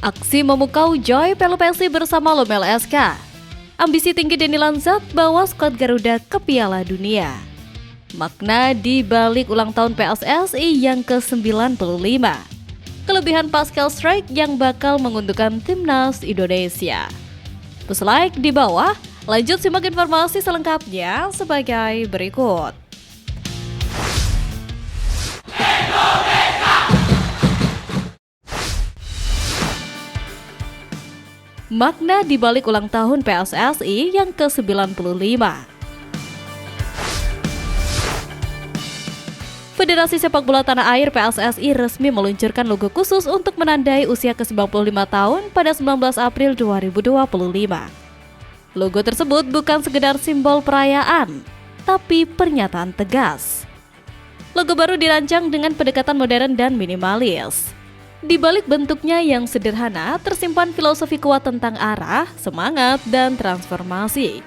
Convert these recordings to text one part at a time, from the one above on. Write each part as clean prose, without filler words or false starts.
Aksi memukau Joy Pelupesi bersama Lomel SK. Ambisi tinggi Denny Lanzat bawa skuad Garuda ke Piala Dunia. Makna di balik ulang tahun PSSI yang ke-95. Kelebihan Pascal Strike yang bakal menguntungkan timnas Indonesia. Terus like di bawah, lanjut simak informasi selengkapnya sebagai berikut. Makna di balik ulang tahun PSSI yang ke-95. Federasi Sepak Bola Tanah Air PSSI resmi meluncurkan logo khusus untuk menandai usia ke-95 tahun pada 19 April 2025. Logo tersebut bukan sekedar simbol perayaan, tapi pernyataan tegas. Logo baru dirancang dengan pendekatan modern dan minimalis. Di balik bentuknya yang sederhana, tersimpan filosofi kuat tentang arah, semangat, dan transformasi.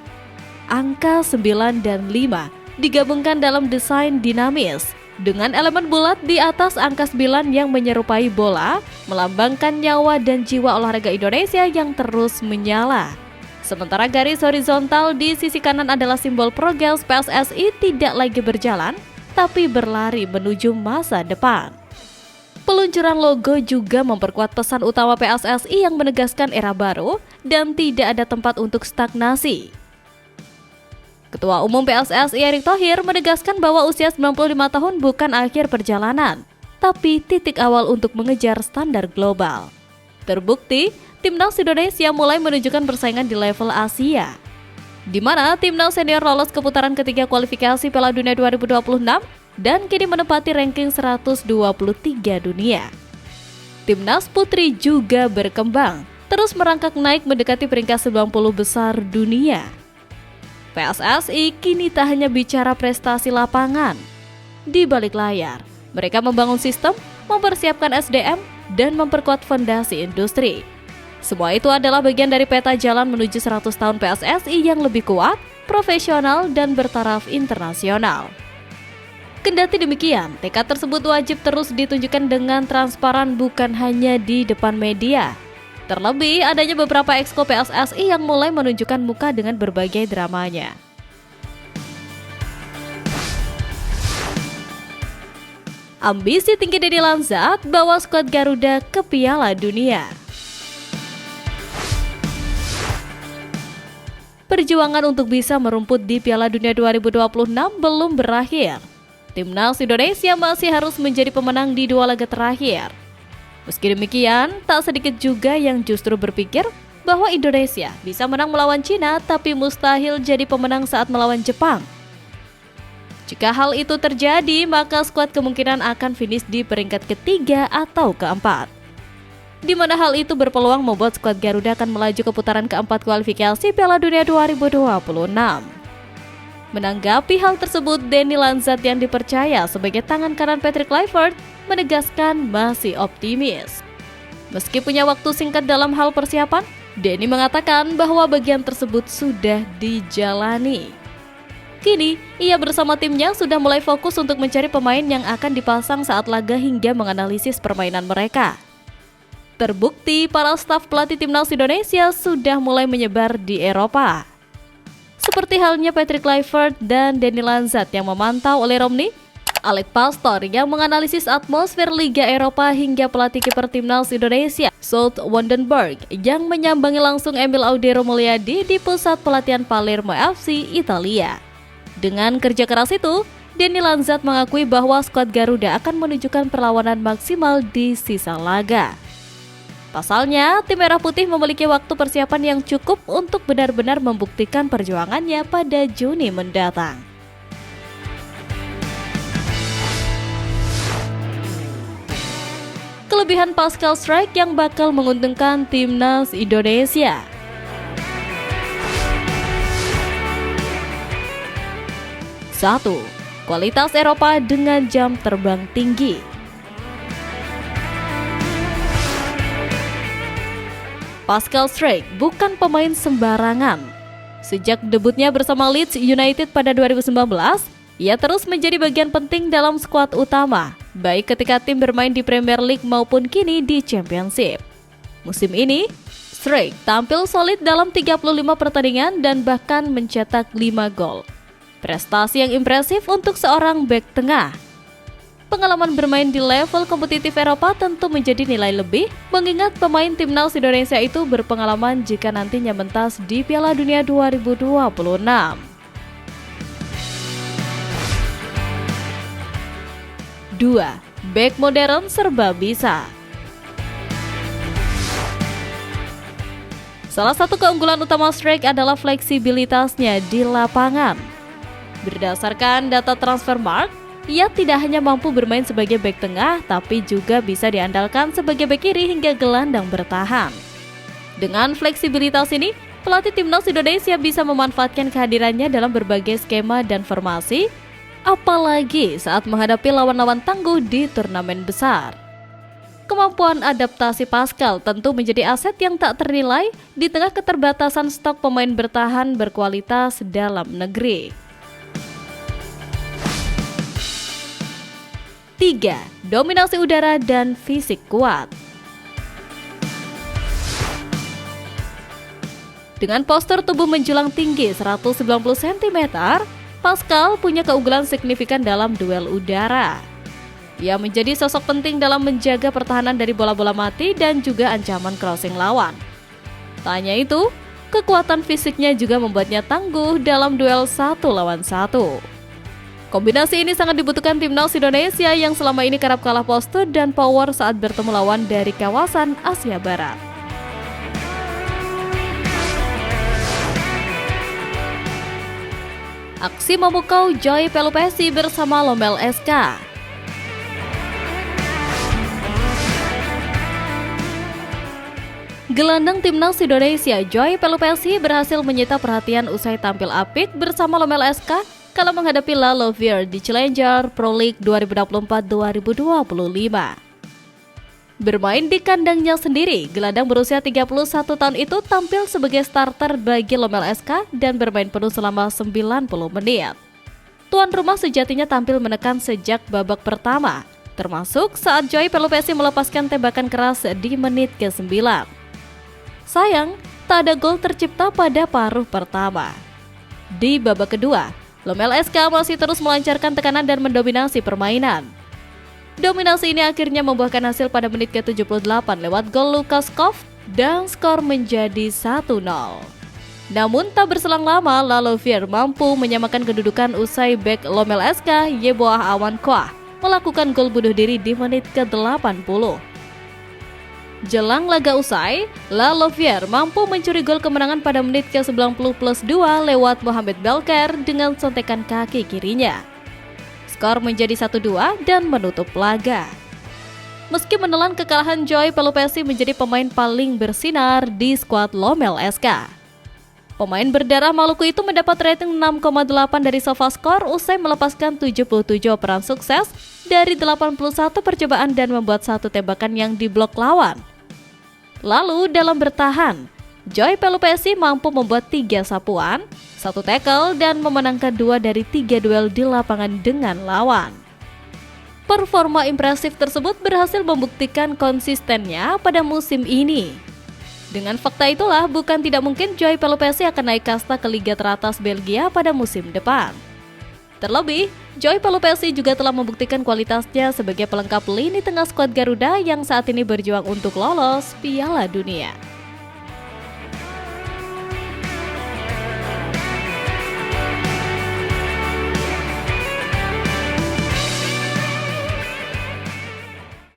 Angka 9 dan 5 digabungkan dalam desain dinamis, dengan elemen bulat di atas angka 9 yang menyerupai bola, melambangkan nyawa dan jiwa olahraga Indonesia yang terus menyala. Sementara garis horizontal di sisi kanan adalah simbol progres PSSI tidak lagi berjalan, tapi berlari menuju masa depan. Peluncuran logo juga memperkuat pesan utama PSSI yang menegaskan era baru dan tidak ada tempat untuk stagnasi. Ketua Umum PSSI Erick Thohir menegaskan bahwa usia 95 tahun bukan akhir perjalanan, tapi titik awal untuk mengejar standar global. Terbukti, timnas Indonesia mulai menunjukkan persaingan di level Asia, di mana timnas senior lolos ke putaran ketiga kualifikasi Piala Dunia 2026 dan kini menempati ranking 123 dunia. Timnas putri juga berkembang, terus merangkak naik mendekati peringkat 90 besar dunia. PSSI kini tak hanya bicara prestasi lapangan. Di balik layar, mereka membangun sistem, mempersiapkan SDM, dan memperkuat fondasi industri. Semua itu adalah bagian dari peta jalan menuju 100 tahun PSSI yang lebih kuat, profesional, dan bertaraf internasional. Kendati demikian, tekad tersebut wajib terus ditunjukkan dengan transparan bukan hanya di depan media. Terlebih, adanya beberapa exco PSSI yang mulai menunjukkan muka dengan berbagai dramanya. Ambisi tinggi Denny Lanzat bawa skuad Garuda ke Piala Dunia. Perjuangan untuk bisa merumput di Piala Dunia 2026 belum berakhir. Timnas Indonesia masih harus menjadi pemenang di 2 laga terakhir. Meski demikian, tak sedikit juga yang justru berpikir bahwa Indonesia bisa menang melawan Cina tapi mustahil jadi pemenang saat melawan Jepang. Jika hal itu terjadi, maka skuad kemungkinan akan finish di peringkat ketiga atau keempat. Di mana hal itu berpeluang membuat skuad Garuda akan melaju ke putaran keempat kualifikasi Piala Dunia 2026. Menanggapi hal tersebut, Denny Lanzat yang dipercaya sebagai tangan kanan Patrick Kluivert menegaskan masih optimis. Meski punya waktu singkat dalam hal persiapan, Denny mengatakan bahwa bagian tersebut sudah dijalani. Kini, ia bersama timnya sudah mulai fokus untuk mencari pemain yang akan dipasang saat laga hingga menganalisis permainan mereka. Terbukti, para staf pelatih timnas Indonesia sudah mulai menyebar di Eropa. Seperti halnya Patrick Kluivert dan Denny Lanzat yang memantau oleh Romney, Alec Pastor yang menganalisis atmosfer Liga Eropa hingga pelatih kiper timnas Indonesia, South Wandenberg yang menyambangi langsung Emil Audero Mulyadi di pusat pelatihan Palermo FC, Italia. Dengan kerja keras itu, Denny Lanzat mengakui bahwa skuad Garuda akan menunjukkan perlawanan maksimal di sisa laga. Pasalnya, tim Merah Putih memiliki waktu persiapan yang cukup untuk benar-benar membuktikan perjuangannya pada Juni mendatang. Kelebihan Pascal Strike yang bakal menguntungkan timnas Indonesia. Satu, kualitas Eropa dengan jam terbang tinggi. Pascal Strike bukan pemain sembarangan. Sejak debutnya bersama Leeds United pada 2019, ia terus menjadi bagian penting dalam skuad utama, baik ketika tim bermain di Premier League maupun kini di Championship. Musim ini, Struijk tampil solid dalam 35 pertandingan dan bahkan mencetak 5 gol. Prestasi yang impresif untuk seorang bek tengah. Pengalaman bermain di level kompetitif Eropa tentu menjadi nilai lebih, mengingat pemain timnas Indonesia itu berpengalaman jika nantinya mentas di Piala Dunia 2026. 2. Bek modern serba bisa. Salah satu keunggulan utama Struijk adalah fleksibilitasnya di lapangan. Berdasarkan data Transfermarkt, ia tidak hanya mampu bermain sebagai bek tengah, tapi juga bisa diandalkan sebagai bek kiri hingga gelandang bertahan. Dengan fleksibilitas ini, pelatih timnas Indonesia bisa memanfaatkan kehadirannya dalam berbagai skema dan formasi, apalagi saat menghadapi lawan-lawan tangguh di turnamen besar. Kemampuan adaptasi Pascal tentu menjadi aset yang tak ternilai di tengah keterbatasan stok pemain bertahan berkualitas dalam negeri. 3. Dominasi udara dan fisik kuat. Dengan postur tubuh menjulang tinggi 190 cm, Pascal punya keunggulan signifikan dalam duel udara. Ia menjadi sosok penting dalam menjaga pertahanan dari bola-bola mati dan juga ancaman crossing lawan. Tak hanya itu, kekuatan fisiknya juga membuatnya tangguh dalam duel 1 lawan 1. Kombinasi ini sangat dibutuhkan timnas Indonesia yang selama ini kerap kalah postur dan power saat bertemu lawan dari kawasan Asia Barat. Aksi memukau Joy Pelupessy bersama Lomel SK. Gelandang timnas Indonesia Joy Pelupessy berhasil menyita perhatian usai tampil apik bersama Lomel SK kala menghadapi La Louvière di Challenger Pro League 2024-2025. Bermain di kandangnya sendiri, gelandang berusia 31 tahun itu tampil sebagai starter bagi Lomel SK dan bermain penuh selama 90 menit. Tuan rumah sejatinya tampil menekan sejak babak pertama, termasuk saat Joy Pelupessy melepaskan tembakan keras di menit ke-9. Sayang, tak ada gol tercipta pada paruh pertama. Di babak kedua, Lomel SK masih terus melancarkan tekanan dan mendominasi permainan. Dominasi ini akhirnya membuahkan hasil pada menit ke-78 lewat gol Lukas Koff dan skor menjadi 1-0. Namun tak berselang lama, La Louvière mampu menyamakan kedudukan usai bek Lomel SK Yeboah Awan Kwah melakukan gol bunuh diri di menit ke-80. Jelang laga usai, La Louvière mampu mencuri gol kemenangan pada menit ke-90+2 lewat Mohamed Belker dengan sontekan kaki kirinya. Skor menjadi 1-2 dan menutup laga. Meski menelan kekalahan, Joy Pelupessy menjadi pemain paling bersinar di skuad Lomel SK. Pemain berdarah Maluku itu mendapat rating 6,8 dari SofaScore usai melepaskan 77 operan sukses dari 81 percobaan dan membuat 1 tembakan yang diblok lawan. Lalu dalam bertahan, Joy Pelupessy mampu membuat 3 sapuan, 1 tackle dan memenangkan 2 dari 3 duel di lapangan dengan lawan. Performa impresif tersebut berhasil membuktikan konsistennya pada musim ini. Dengan fakta itulah, bukan tidak mungkin Joy Pelupessy akan naik kasta ke liga teratas Belgia pada musim depan. Terlebih, Joy Pelupessy juga telah membuktikan kualitasnya sebagai pelengkap lini tengah skuad Garuda yang saat ini berjuang untuk lolos Piala Dunia.